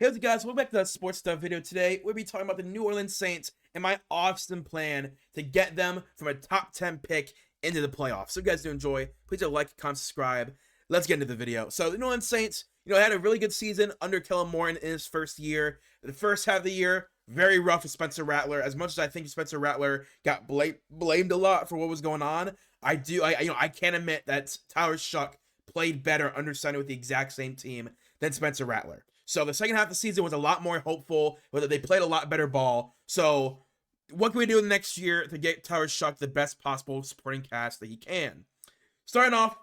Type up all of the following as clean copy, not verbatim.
Hey, what's up, guys? Welcome back to the Sports Stuff video. Today, we'll be talking about the New Orleans Saints and my offseason plan to get them from a top 10 pick into the playoffs. So if you guys do enjoy, please do like, comment, subscribe. Let's get into the video. So the New Orleans Saints, had a really good season under Kellen Moore in his first year. The first half of the year, very rough with Spencer Rattler. As much as I think Spencer Rattler got blamed a lot for what was going on, I can't admit that Tyler SHOUGH played better under center with the exact same team than Spencer Rattler. So the second half of the season was a lot more hopeful, whether they played a lot better ball. So what can we do in the next year to get Tyler SHOUGH the best possible supporting cast that he can? Starting off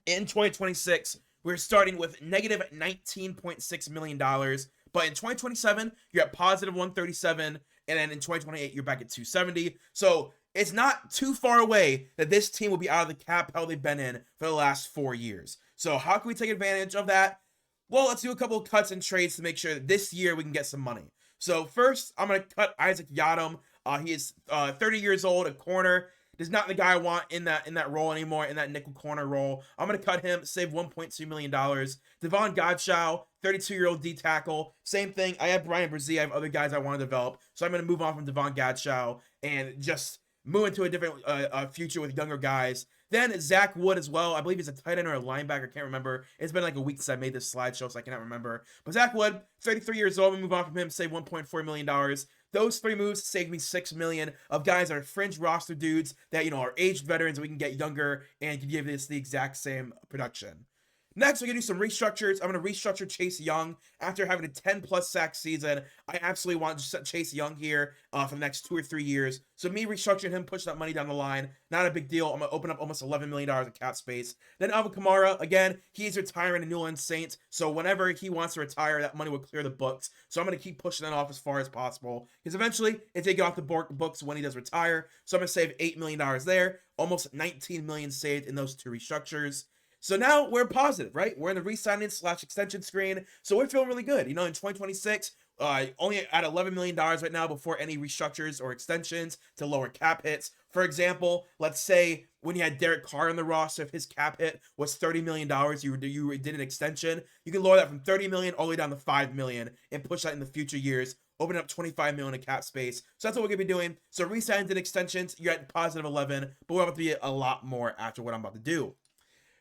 in 2026, we're starting with negative $19.6 million. But in 2027, you're at positive 137. And then in 2028, you're back at 270. So it's not too far away that this team will be out of the cap hell they've been in for the last 4 years. So how can we take advantage of that? Well, let's do a couple of cuts and trades to make sure that this year we can get some money. So first, I'm going to cut Isaac Yiadom. He is 30 years old, a corner. Is not the guy I want in that role anymore, in that nickel corner role. I'm going to cut him, save $1.2 million. Devon Godchaux, 32-year-old D tackle. Same thing. I have Brian Brzee. I have other guys I want to develop. So I'm going to move on from Devon Godchaux and just move into a different future with younger guys. Then Zach Wood as well. I believe he's a tight end or a linebacker. I can't remember. It's been like a week since I made this slideshow, so I cannot remember. But Zach Wood, 33 years old. We move on from him, save $1.4 million. Those three moves saved me $6 million of guys that are fringe roster dudes that, are aged veterans. We can get younger and can give this the exact same production. Next, we're going to do some restructures. I'm going to restructure Chase Young. After having a 10-plus sack season, I absolutely want to set Chase Young here for the next 2 or 3 years. So me restructuring him, push that money down the line, not a big deal. I'm going to open up almost $11 million in cap space. Then Alvin Kamara, again, he's retiring to New Orleans Saints. So whenever he wants to retire, that money will clear the books. So I'm going to keep pushing that off as far as possible. Because eventually, it's going to get off the books when he does retire. So I'm going to save $8 million there. Almost $19 million saved in those 2 restructures. So now we're positive, right? We're in the re-signing / extension screen. So we're feeling really good. In 2026, only at $11 million right now before any restructures or extensions to lower cap hits. For example, let's say when you had Derek Carr on the roster, if his cap hit was $30 million, you did an extension, you can lower that from $30 million all the way down to $5 million and push that in the future years, open up $25 million in cap space. So that's what we're going to be doing. So re-signings and extensions, you're at positive 11, but we're about to be a lot more after what I'm about to do.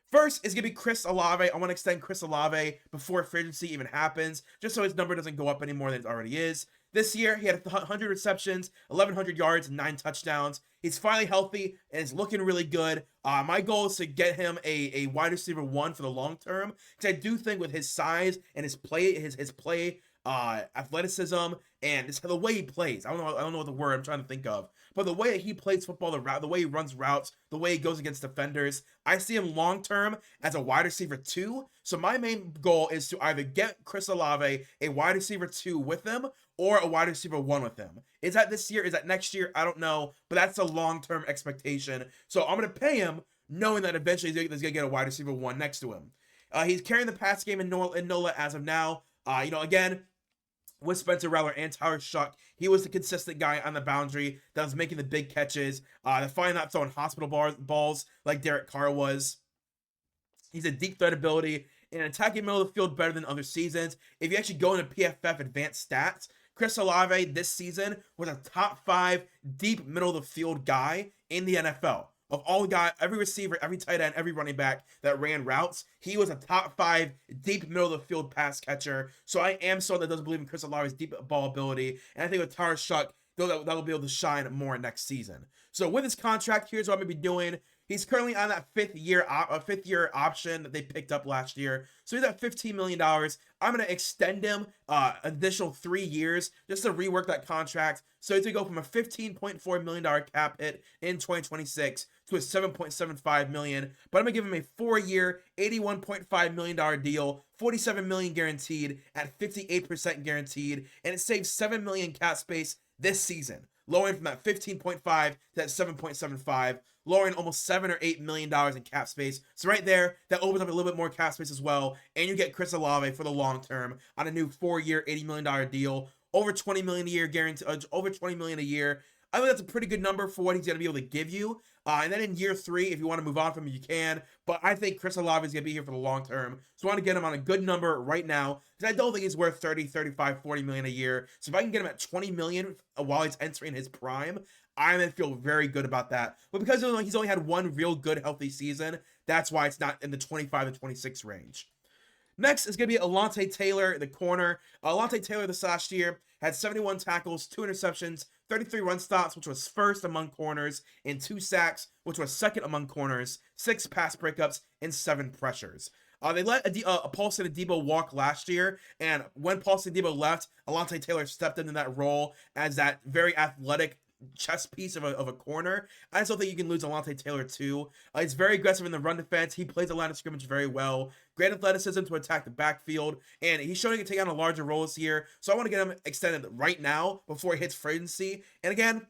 First is going to be Chris Olave. I want to extend Chris Olave before free agency even happens, just so his number doesn't go up any more than it already is. This year, he had 100 receptions, 1,100 yards, and 9 touchdowns. He's finally healthy and is looking really good. My goal is to get him a wide receiver 1 for the long term, because I do think with his size and his play, athleticism, and the way he plays. I don't know what the word I'm trying to think of, but the way he plays football, the way he runs routes, the way he goes against defenders, I see him long term as a wide receiver 2. So my main goal is to either get Chris Olave a wide receiver 2 with him or a wide receiver 1 with him. Is that this year? Is that next year? I don't know, but that's a long-term expectation. So I'm going to pay him knowing that eventually he's going to get a wide receiver 1 next to him. He's carrying the pass game in NOLA as of now. Again, with Spencer Rattler and Tyler SHOUGH, he was the consistent guy on the boundary that was making the big catches, finally not throwing hospital balls like Derek Carr was. He's a deep threat ability and attacking middle of the field better than other seasons. If you actually go into PFF advanced stats, Chris Olave this season was a top 5 deep middle of the field guy in the NFL. Of all the guys, every receiver, every tight end, every running back that ran routes, he was a top 5 deep middle of the field pass catcher. So I am someone that doesn't believe in Chris Olave's deep ball ability. And I think with Tyler SHOUGH, that will be able to shine more next season. So with his contract, here's what I'm going to be doing. He's currently on that fifth year option that they picked up last year. So he's at $15 million. I'm going to extend him additional 3 years just to rework that contract. So he's going to go from a $15.4 million cap hit in 2026 to a $7.75 million. But I'm going to give him a 4-year, $81.5 million deal, $47 million guaranteed at 58% guaranteed. And it saves $7 million cap space this season, lowering from that 15.5 to that 7.75, lowering almost $7 or $8 million in cap space. So right there, that opens up a little bit more cap space as well, and you get Chris Olave for the long term on a new 4-year, $80 million deal, over $20 million a year guarantee, over $20 million a year. I think that's a pretty good number for what he's going to be able to give you. And then in year 3, if you want to move on from him, you can. But I think Chris Olave is going to be here for the long term. So I want to get him on a good number right now, because I don't think he's worth 30, 35, 40 million a year. So if I can get him at 20 million while he's entering his prime, I'm going to feel very good about that. But because he's only had one real good, healthy season, that's why it's not in the 25 to 26 range. Next is going to be Alontae Taylor, the corner. Alontae Taylor this last year had 71 tackles, 2 interceptions, 33 run stops, which was first among corners, and 2 sacks, which was second among corners, 6 pass breakups, and 7 pressures. They let Paulson Adebo walk last year, and when Paulson Adebo left, Alontae Taylor stepped into that role as that very athletic chess piece of a corner. I just don't think you can lose Alontae Taylor too. He's very aggressive in the run defense. He plays the line of scrimmage very well. Great athleticism to attack the backfield, and he's showing he can take on a larger role this year. So I want to get him extended right now before he hits free agency. And again,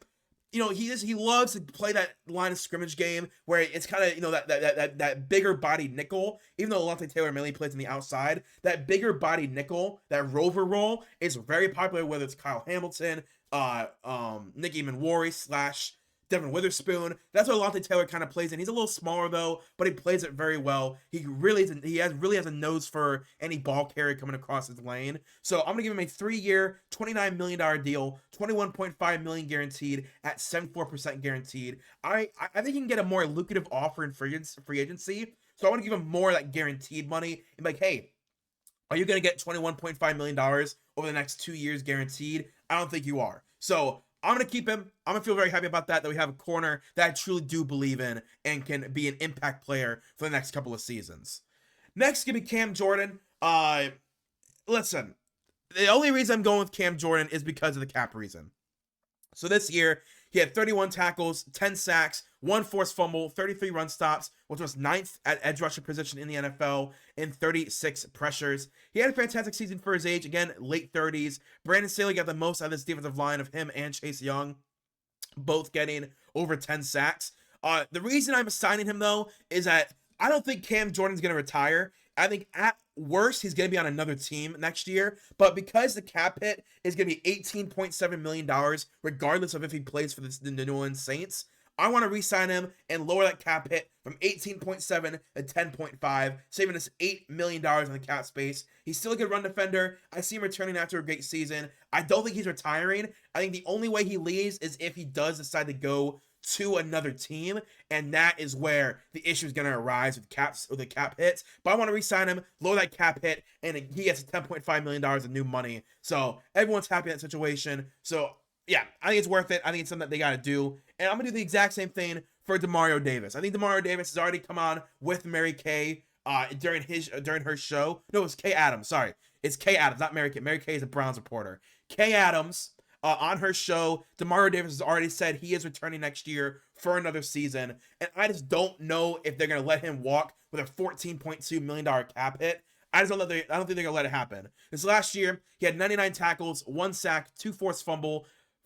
you know, he loves to play that line of scrimmage game where it's kind of, you know, that bigger body nickel. Even though Alontae Taylor mainly plays on the outside, that bigger body nickel, that rover role, is very popular. Whether it's Kyle Hamilton, Nicky Manwari / Devin Witherspoon. That's what Alontae Taylor kind of plays in. He's a little smaller though, but he plays it very well. He really has a nose for any ball carrier coming across his lane. So I'm gonna give him a 3-year, $29 million deal, $21.5 million guaranteed at 74% guaranteed. I think he can get a more lucrative offer in free agency. So I want to give him more of that guaranteed money and be like, hey, are you gonna get $21.5 million over the next 2 years guaranteed? I don't think you are. So I'm going to keep him. I'm going to feel very happy about that we have a corner that I truly do believe in and can be an impact player for the next couple of seasons. Next, give me Cam Jordan. Listen, the only reason I'm going with Cam Jordan is because of the cap reason. So this year, he had 31 tackles, 10 sacks, 1 forced fumble, 33 run stops, which was 9th at edge rusher position in the NFL, and 36 pressures. He had a fantastic season for his age. Again, late 30s. Brandon Staley got the most out of this defensive line of him and Chase Young, both getting over 10 sacks. The reason I'm assigning him, though, is that I don't think Cam Jordan's going to retire. I think at worst, he's going to be on another team next year. But because the cap hit is going to be $18.7 million, regardless of if he plays for the New Orleans Saints, I want to re-sign him and lower that cap hit from 18.7 to 10.5, saving us $8 million in the cap space. He's still a good run defender. I see him returning after a great season. I don't think he's retiring. I think the only way he leaves is if he does decide to go to another team, and that is where the issue is going to arise with the cap hits. But I want to re-sign him, lower that cap hit, and he gets $10.5 million of new money. So everyone's happy in that situation. So yeah, I think it's worth it. I think it's something that they got to do. And I'm going to do the exact same thing for Demario Davis. I think Demario Davis has already come on with Mary Kay during her show. No, it's Kay Adams. Sorry. It's Kay Adams, not Mary Kay. Mary Kay is a Browns reporter. Kay Adams, on her show, Demario Davis has already said he is returning next year for another season. And I just don't know if they're going to let him walk with a $14.2 million cap hit. I don't think they're going to let it happen. This last year, he had 99 tackles, 1 sack, 2 forced fumble,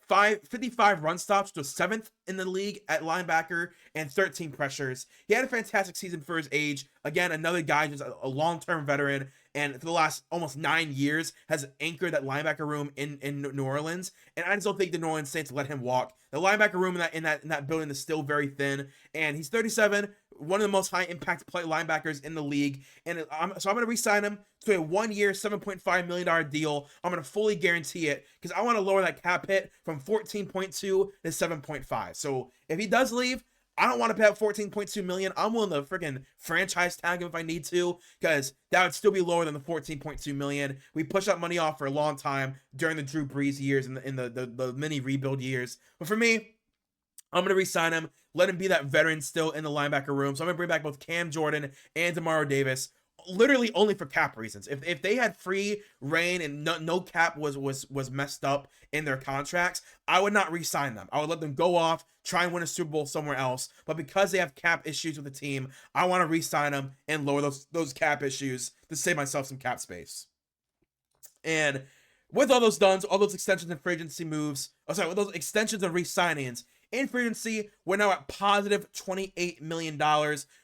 55 run stops, to 7th in the league at linebacker, and 13 pressures. He had a fantastic season for his age. Again, another guy who's a long-term veteran, and for the last almost 9 years has anchored that linebacker room in New Orleans. And I just don't think the New Orleans Saints let him walk. The linebacker room in that building is still very thin, and he's 37, one of the most high impact play linebackers in the league. And I'm going to re-sign him to a 1-year, $7.5 million deal. I'm going to fully guarantee it because I want to lower that cap hit from 14.2 to 7.5. So if he does leave, I don't want to pay out 14.2 million. I'm willing to freaking franchise tag him if I need to, because that would still be lower than the 14.2 million. We pushed that money off for a long time during the Drew Brees years and in the mini rebuild years. But for me, I'm going to re-sign him, let him be that veteran still in the linebacker room. So I'm going to bring back both Cam Jordan and Demario Davis, literally only for cap reasons. If they had free reign and no cap was messed up in their contracts, I would not re-sign them. I would let them go off, try and win a Super Bowl somewhere else. But because they have cap issues with the team, I want to re-sign them and lower those cap issues to save myself some cap space. And with all those done, all those extensions and free agency moves, with those extensions and re-signings, In free agency, we're now at positive $28 million.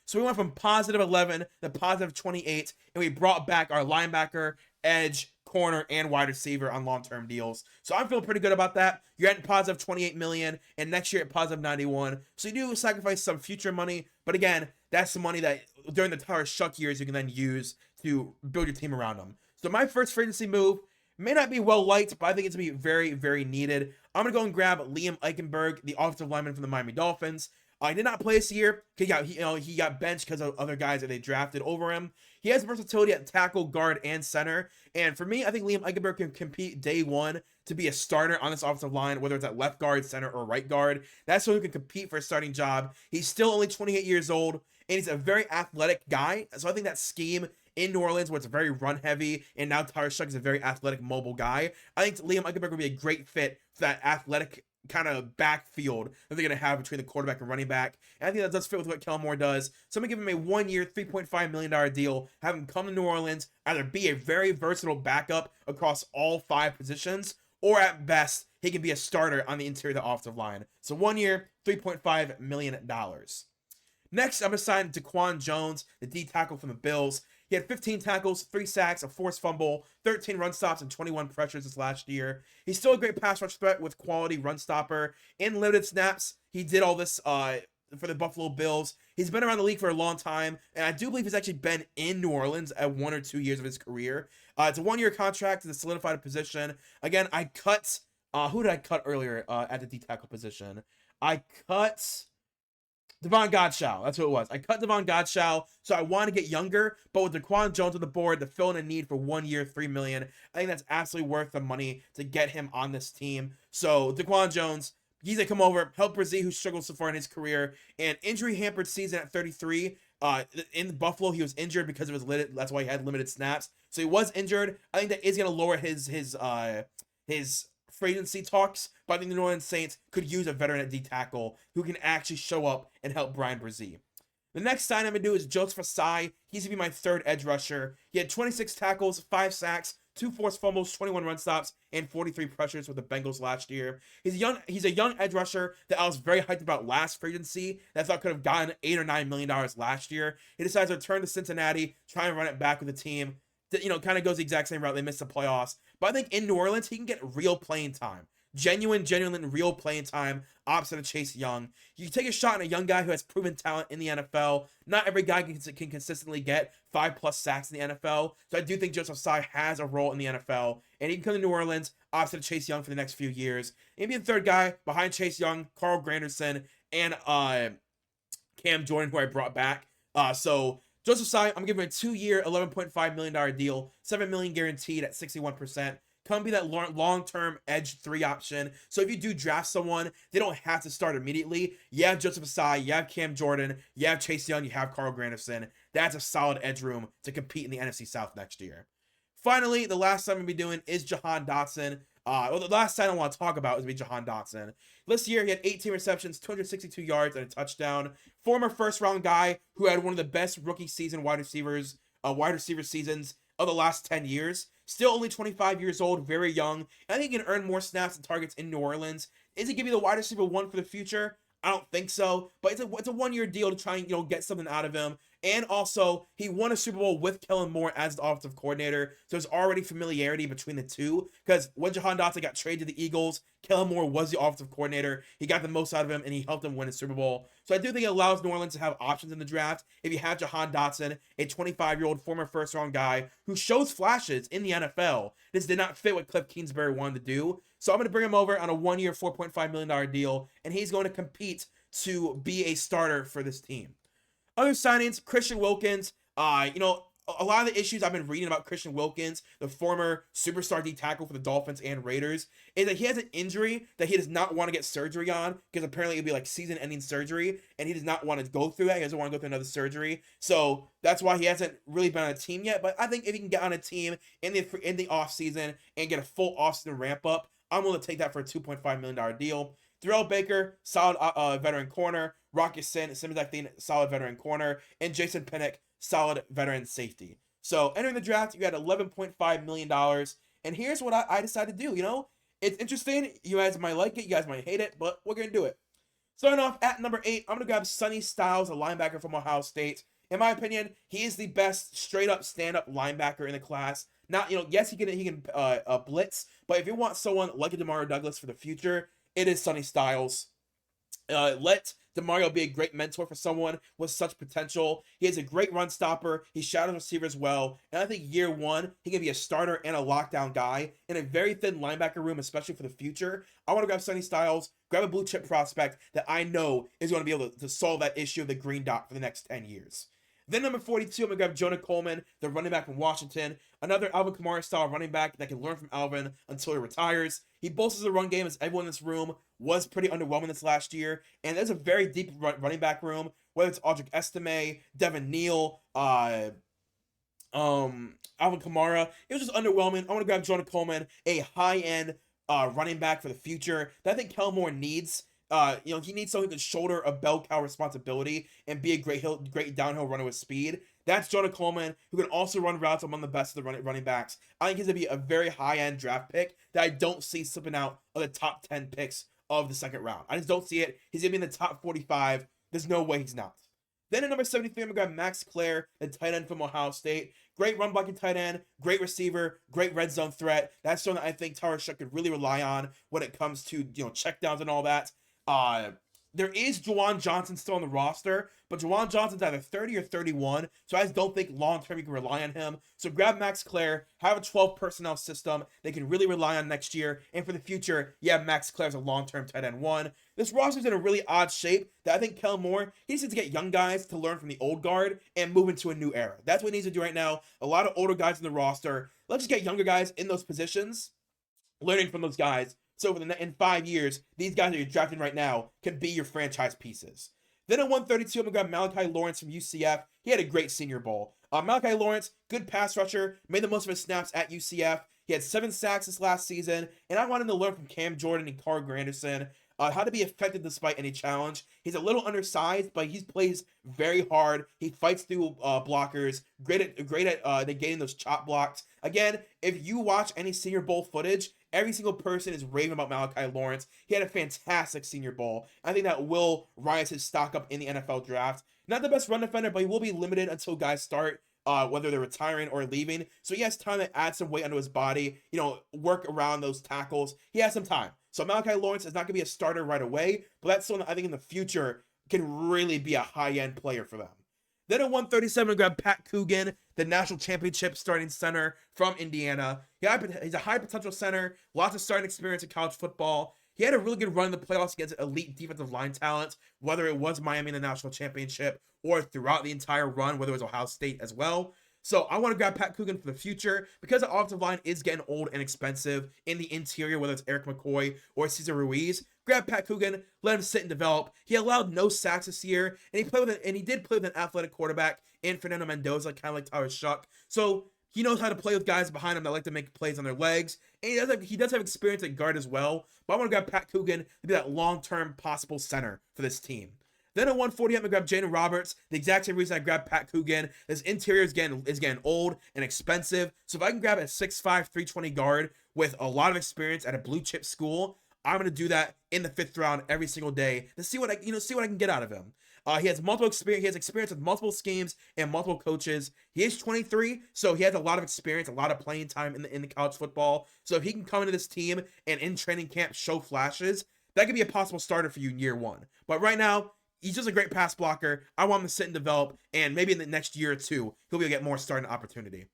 So we went from positive 11 to positive 28, and we brought back our linebacker, edge, corner, and wide receiver on long-term deals. So I'm feeling pretty good about that. You're at positive 28 million, and next year at positive 91. So you do sacrifice some future money, but again, that's the money that during the entire SHOUGH years you can then use to build your team around them. So my first free agency move may not be well liked, but I think it's going to be very, very needed. I'm going to go and grab Liam Eichenberg, the offensive lineman from the Miami Dolphins. He did not play this year. He got benched because of other guys that they drafted over him. He has versatility at tackle, guard, and center. And for me, I think Liam Eichenberg can compete day one to be a starter on this offensive line, whether it's at left guard, center, or right guard. That's so he can compete for a starting job. He's still only 28 years old, and he's a very athletic guy. So I think that scheme in New Orleans, where it's very run heavy, and now Tyler SHOUGH is a very athletic, mobile guy, I think Liam Eichenberg would be a great fit for that athletic kind of backfield that they're going to have between the quarterback and running back. And I think that does fit with what Kellen Moore does. So I'm going to give him a 1-year, $3.5 million deal, have him come to New Orleans, either be a very versatile backup across all 5 positions, or at best, he can be a starter on the interior of the offensive line. So 1 year, $3.5 million. Next, I'm assigned Daquan Jones, the D tackle from the Bills. He had 15 tackles, 3 sacks, a forced fumble, 13 run stops, and 21 pressures this last year. He's still a great pass rush threat with quality run stopper. In limited snaps, he did all this for the Buffalo Bills. He's been around the league for a long time, and I do believe he's actually been in New Orleans at 1 or 2 years of his career. It's a 1-year contract to the solidified position. Again, I cut, who did I cut earlier at the D tackle position? I cut Devon Godchaux, that's who it was. I cut Devon Godchaux, so I want to get younger, but with Daquan Jones on the board to fill in a need for 1 year, $3 million, I think that's absolutely worth the money to get him on this team. So Daquan Jones, he's gonna come over, help Brzee, who struggled so far in his career, and injury-hampered season at 33. In Buffalo, he was injured because of his that's why he had limited snaps. So he was injured. I think that is gonna lower his free agency talks, but I think the New Orleans Saints could use a veteran at D tackle who can actually show up and help Bryan Brzee. The next sign I'm going to do is Joseph Ossai. He's going to be my third edge rusher. He had 26 tackles, 5 sacks, 2 forced fumbles, 21 run stops, and 43 pressures with the Bengals last year. He's a young edge rusher that I was very hyped about last free agency that I thought could have gotten $8 or $9 million last year. He decides to return to Cincinnati, try and run it back with the team. Kind of goes the exact same route. They missed the playoffs. But I think in New Orleans, he can get real playing time. Genuine, real playing time opposite of Chase Young. You can take a shot on a young guy who has proven talent in the NFL. Not every guy can consistently get 5+ sacks in the NFL. So I do think Joseph Ossai has a role in the NFL. And he can come to New Orleans opposite of Chase Young for the next few years. Maybe the third guy behind Chase Young, Carl Granderson, and Cam Jordan, who I brought back. So Joseph Ossai, I'm giving him a 2-year, $11.5 million deal, $7 million guaranteed at 61%. Come be that long-term edge 3 option. So if you do draft someone, they don't have to start immediately. You have Joseph Ossai, you have Cam Jordan, you have Chase Young, you have Carl Granderson. That's a solid edge room to compete in the NFC South next year. Finally, the last time I'm going to be doing is Jahan Dotson. The last time I want to talk about is going to be Jahan Dotson. This year, he had 18 receptions, 262 yards, and a touchdown. Former first-round guy who had one of the best rookie season wide receiver seasons of the last 10 years. Still only 25 years old, very young. And I think he can earn more snaps and targets in New Orleans. Is he going to be the wide receiver 1 for the future? I don't think so. But it's a 1-year deal to try and get something out of him. And also, he won a Super Bowl with Kellen Moore as the offensive coordinator. So there's already familiarity between the two. Because when Jahan Dotson got traded to the Eagles, Kellen Moore was the offensive coordinator. He got the most out of him, and he helped him win a Super Bowl. So I do think it allows New Orleans to have options in the draft. If you have Jahan Dotson, a 25-year-old former first-round guy who shows flashes in the NFL, this did not fit what Cliff Kingsbury wanted to do. So I'm going to bring him over on a 1-year, $4.5 million deal, and he's going to compete to be a starter for this team. Other signings, Christian Wilkins. A lot of the issues I've been reading about Christian Wilkins, the former superstar D tackle for the Dolphins and Raiders, is that he has an injury that he does not want to get surgery on, because apparently it'd be like season-ending surgery, and he does not want to go through that. He doesn't want to go through another surgery. So that's why he hasn't really been on a team yet. But I think if he can get on a team in the offseason and get a full offseason ramp up, I'm willing to take that for a $2.5 million deal. Darrell Baker, solid veteran corner. Rocky Simmons, I think, solid veteran corner. And Jason Pinnock, solid veteran safety. So entering the draft, you had $11.5 million. And here's what I decided to do. It's interesting. You guys might like it. You guys might hate it. But we're going to do it. Starting off at number 8, I'm going to grab Sonny Styles, a linebacker from Ohio State. In my opinion, he is the best straight up stand up linebacker in the class. Not, yes, he can blitz, but if you want someone like a Demario Douglas for the future, it is Sonny Styles. Let Demario be a great mentor for someone with such potential. He is a great run stopper. He shadows receivers well. And I think year one, he can be a starter and a lockdown guy in a very thin linebacker room, especially for the future. I want to grab Sonny Styles, grab a blue chip prospect that I know is going to be able to solve that issue of the green dot for the next 10 years. Then number 42, I'm going to grab Jonah Coleman, the running back from Washington. Another Alvin Kamara style running back that can learn from Alvin until he retires. He bolsters the run game, as everyone in this room was pretty underwhelming this last year. And there's a very deep running back room, whether it's Audric Estime, Devin Neal, Alvin Kamara. It was just underwhelming. I want to grab Jonah Coleman, a high-end running back for the future that I think Kellen Moore needs. He needs someone who can shoulder a bell cow responsibility and be a great downhill runner with speed. That's Jonah Coleman, who can also run routes among the best of the running backs. I think he's going to be a very high-end draft pick that I don't see slipping out of the top 10 picks of the second round. I just don't see it. He's going to be in the top 45. There's no way he's not. Then at number 73, I'm going to grab Max Clare, the tight end from Ohio State. Great run blocking tight end, great receiver, great red zone threat. That's someone that I think Tyler Shough could really rely on when it comes to checkdowns and all that. There is Juwan Johnson still on the roster, but Juwan Johnson's either 30 or 31, so I just don't think long-term you can rely on him. So grab Max Clare, have a 12 personnel system they can really rely on next year, and for the future, Max Clare as a long-term tight end 1. This roster's in a really odd shape that I think Kellen Moore, he needs to get young guys to learn from the old guard and move into a new era. That's what he needs to do right now. A lot of older guys in the roster. Let's just get younger guys in those positions, learning from those guys. So in 5 years, these guys that you're drafting right now can be your franchise pieces. Then at 132, I'm going to grab Malachi Lawrence from UCF. He had a great Senior Bowl. Malachi Lawrence, good pass rusher, made the most of his snaps at UCF. He had 7 sacks this last season, and I want him to learn from Cam Jordan and Carl Granderson how to be effective despite any challenge. He's a little undersized, but he plays very hard. He fights through blockers, great at negating those chop blocks. Again, if you watch any Senior Bowl footage, every single person is raving about Malachi Lawrence. He had a fantastic Senior Bowl. I think that will rise his stock up in the NFL draft. Not the best run defender, but he will be limited until guys start, whether they're retiring or leaving. So he has time to add some weight onto his body, work around those tackles. He has some time. So Malachi Lawrence is not going to be a starter right away, but that's someone that I think in the future can really be a high-end player for them. Then at 137, we grab Pat Coogan, the national championship starting center from Indiana. He's a high potential center, lots of starting experience in college football. He had a really good run in the playoffs against elite defensive line talent, whether it was Miami in the national championship or throughout the entire run, whether it was Ohio State as well. So I want to grab Pat Coogan for the future because the offensive line is getting old and expensive in the interior, whether it's Eric McCoy or Cesar Ruiz. Grab Pat Coogan, let him sit and develop. He allowed no sacks this year, and he did play with an athletic quarterback in Fernando Mendoza, kind of like Tyler Shough. So he knows how to play with guys behind him that like to make plays on their legs, and he does have experience at guard as well. But I want to grab Pat Coogan to be that long-term possible center for this team. Then at 140, I'm going to grab Jaden Roberts. The exact same reason I grabbed Pat Coogan. This interior is getting old and expensive. So if I can grab a 6'5", 320 guard with a lot of experience at a blue chip school, I'm going to do that in the 5th round every single day to see what I can get out of him. He has multiple experience. He has experience with multiple schemes and multiple coaches. He is 23, so he has a lot of experience, a lot of playing time in the college football. So if he can come into this team and in training camp show flashes, that could be a possible starter for you in year 1. But right now, he's just a great pass blocker. I want him to sit and develop, and maybe in the next year or 2, he'll be able to get more starting opportunity.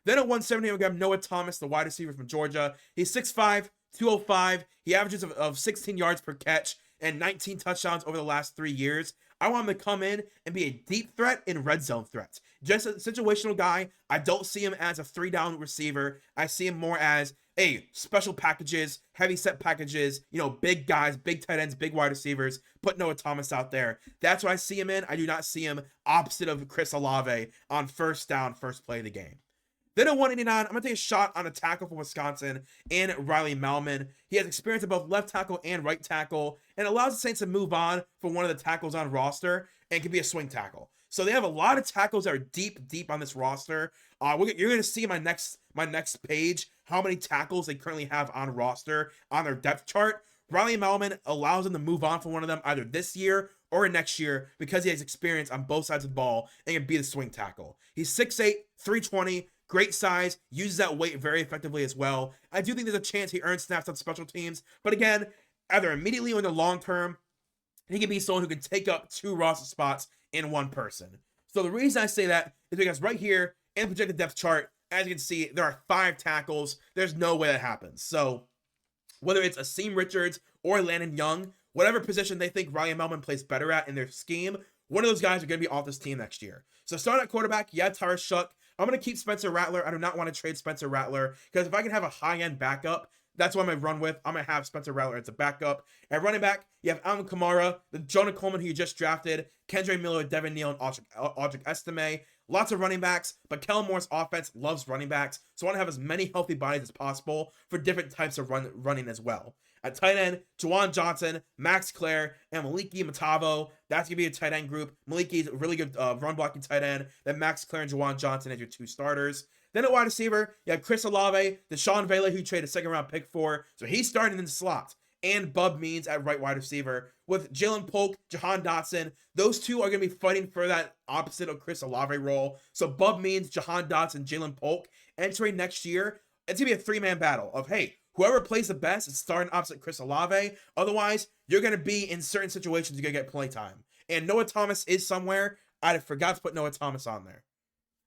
Then at 170, we got Noah Thomas, the wide receiver from Georgia. He's 6'5", 205. He averages of 16 yards per catch and 19 touchdowns over the last 3 years. I want him to come in and be a deep threat in red zone threats. Just a situational guy. I don't see him as a 3-down receiver. I see him more as special packages, heavy set packages, big guys, big tight ends, big wide receivers. Put Noah Thomas out there. That's what I see him in. I do not see him opposite of Chris Olave on first down, first play of the game. Then at 189, I'm going to take a shot on a tackle from Wisconsin and Riley Malman. He has experience at both left tackle and right tackle and allows the Saints to move on from one of the tackles on roster and can be a swing tackle. So they have a lot of tackles that are deep on this roster. You're going to see in my next page how many tackles they currently have on roster on their depth chart. Riley Mahlman allows him to move on from one of them either this year or next year because he has experience on both sides of the ball and can be the swing tackle. He's 6'8", 320, great size, uses that weight very effectively as well. I do think there's a chance he earns snaps on special teams, but again, either immediately or in the long term, he can be someone who can take up 2 roster spots in one person. So the reason I say that is because right here in the projected depth chart, as you can see, there are 5 tackles. There's no way that happens. So whether it's Asim Richards or Landon Young, whatever position they think Ryan Mahlman plays better at in their scheme, one of those guys are going to be off this team next year. So starting at quarterback, Tyler SHOUGH. I'm going to keep Spencer Rattler. I do not want to trade Spencer Rattler because if I can have a high-end backup, that's what I'm going to run with. I'm going to have Spencer Rattler as a backup. At running back, you have Alvin Kamara, the Jonah Coleman who you just drafted, Kendre Miller, Devin Neal, and Audric Estime. Lots of running backs, but Kellen Moore's offense loves running backs, so I want to have as many healthy bodies as possible for different types of running as well. At tight end, Juwan Johnson, Max Clare, and Maliki Matavo. That's going to be a tight end group. Maliki's a really good run-blocking tight end. Then Max Clare and Juwan Johnson as your 2 starters. Then at wide receiver, you have Chris Olave, Deshaun Vele, who you traded a second-round pick for. So he's starting in the slot. And Bub Means at right wide receiver. With Jalen Polk, Jahan Dotson, those 2 are going to be fighting for that opposite of Chris Olave role. So Bub Means, Jahan Dotson, Jalen Polk entering next year. It's going to be a 3-man battle of, hey, whoever plays the best is starting opposite Chris Olave. Otherwise, you're going to be in certain situations you're going to get play time. And Noah Thomas is somewhere. I forgot to put Noah Thomas on there.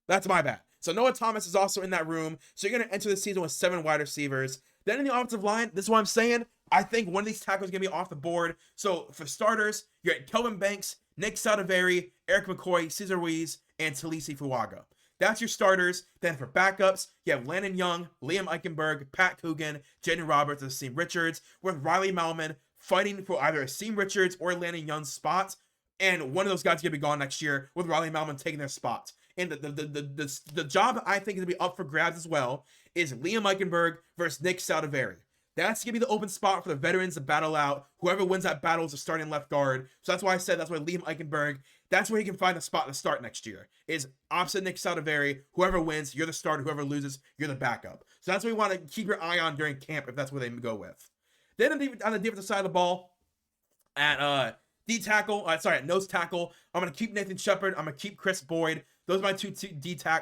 That's my bad. So Noah Thomas is also in that room. So you're going to enter the season with 7 wide receivers. Then in the offensive line, this is what I'm saying. I think one of these tackles is going to be off the board. So for starters, you're at Kelvin Banks, Nick Saldiveri, Eric McCoy, Cesar Ruiz, and Talisi Fuaga. That's your starters. Then for backups, you have Landon Young, Liam Eichenberg, Pat Coogan, Jaden Roberts, and Asim Richards, with Riley Mahlman fighting for either Asim Richards or Landon Young's spots. And one of those guys is going to be gone next year with Riley Mahlman taking their spots. And the job I think is going to be up for grabs as well is Liam Eichenberg versus Nick Saldiveri. That's going to be the open spot for the veterans to battle out. Whoever wins that battle is a starting left guard. So that's why I said that's why Liam Eichenberg, that's where he can find the spot to start next year. Is opposite Nick Saldiveri. Whoever wins, you're the starter. Whoever loses, you're the backup. So that's what you want to keep your eye on during camp if that's where they go with. Then on the defensive side of the ball, at at nose tackle, I'm going to keep Nathan Shepard. I'm going to keep Chris Boyd. Those are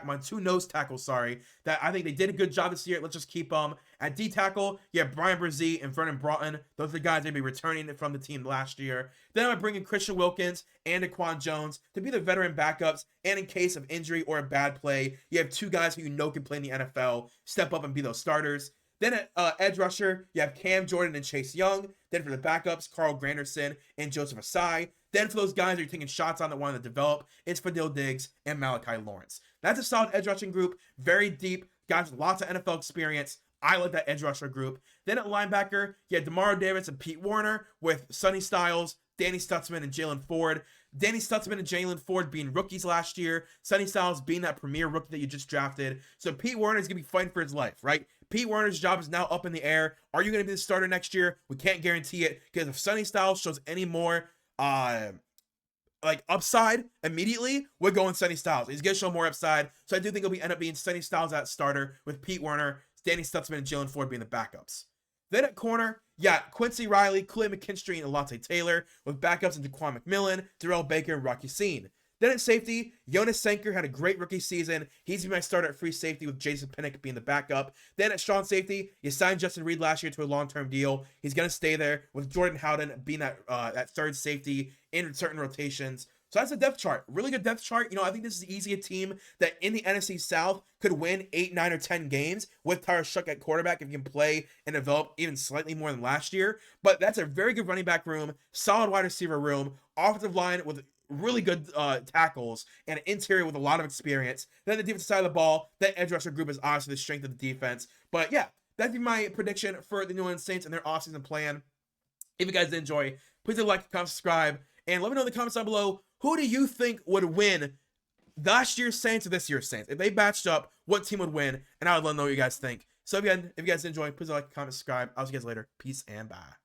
my two nose tackles, that I think they did a good job this year. Let's just keep them. At D tackle, you have Brian Brzee and Vernon Broughton. Those are the guys that will be returning from the team last year. Then I'm going to bring in Christian Wilkins and Daquan Jones to be the veteran backups. And in case of injury or a bad play, you have 2 guys who you know can play in the NFL step up and be those starters. Then at edge rusher, you have Cam Jordan and Chase Young. Then for the backups, Carl Granderson and Joseph Asai. Then for those guys that you're taking shots on that want to develop, it's Fadil Diggs and Malachi Lawrence. That's a solid edge rushing group, very deep, guys with lots of NFL experience. I like that edge rusher group. Then at linebacker, you have Demario Davis and Pete Warner with Sonny Styles, Danny Stutzman, and Jalen Ford. Danny Stutzman and Jalen Ford being rookies last year. Sonny Styles being that premier rookie that you just drafted. So Pete Warner is going to be fighting for his life, right? Pete Warner's job is now up in the air. Are you going to be the starter next year? We can't guarantee it because if Sonny Styles shows any more upside immediately, we're going Sonny Styles. He's going to show more upside. So I do think it'll end up being Sonny Styles at starter with Pete Warner, Danny Stutzman, and Jalen Ford being the backups. Then at corner, Quincy Riley, Clay McKinstry, and Alontae Taylor with backups in Jaquan McMillan, Darrell Baker, and Rocky Sean. Then at safety, Jonas Sanker had a great rookie season. He's my starter at free safety with Jason Pinnock being the backup. Then at strong safety, you signed Justin Reed last year to a long-term deal. He's going to stay there with Jordan Howden being that third safety in certain rotations. So that's a depth chart. Really good depth chart. I think this is easy a team that in the NFC South could win 8, 9, or 10 games with Tyler SHOUGH at quarterback if you can play and develop even slightly more than last year. But that's a very good running back room, solid wide receiver room, offensive line with really good tackles, and an interior with a lot of experience. Then the defensive side of the ball, that edge rusher group is obviously the strength of the defense. But yeah, that'd be my prediction for the New Orleans Saints and their offseason plan. If you guys did enjoy, please like, comment, subscribe, and let me know in the comments down below, who do you think would win last year's Saints or this year's Saints? If they matched up, what team would win? And I would love to know what you guys think. So if you guys did enjoy, please like, comment, subscribe. I'll see you guys later. Peace and bye.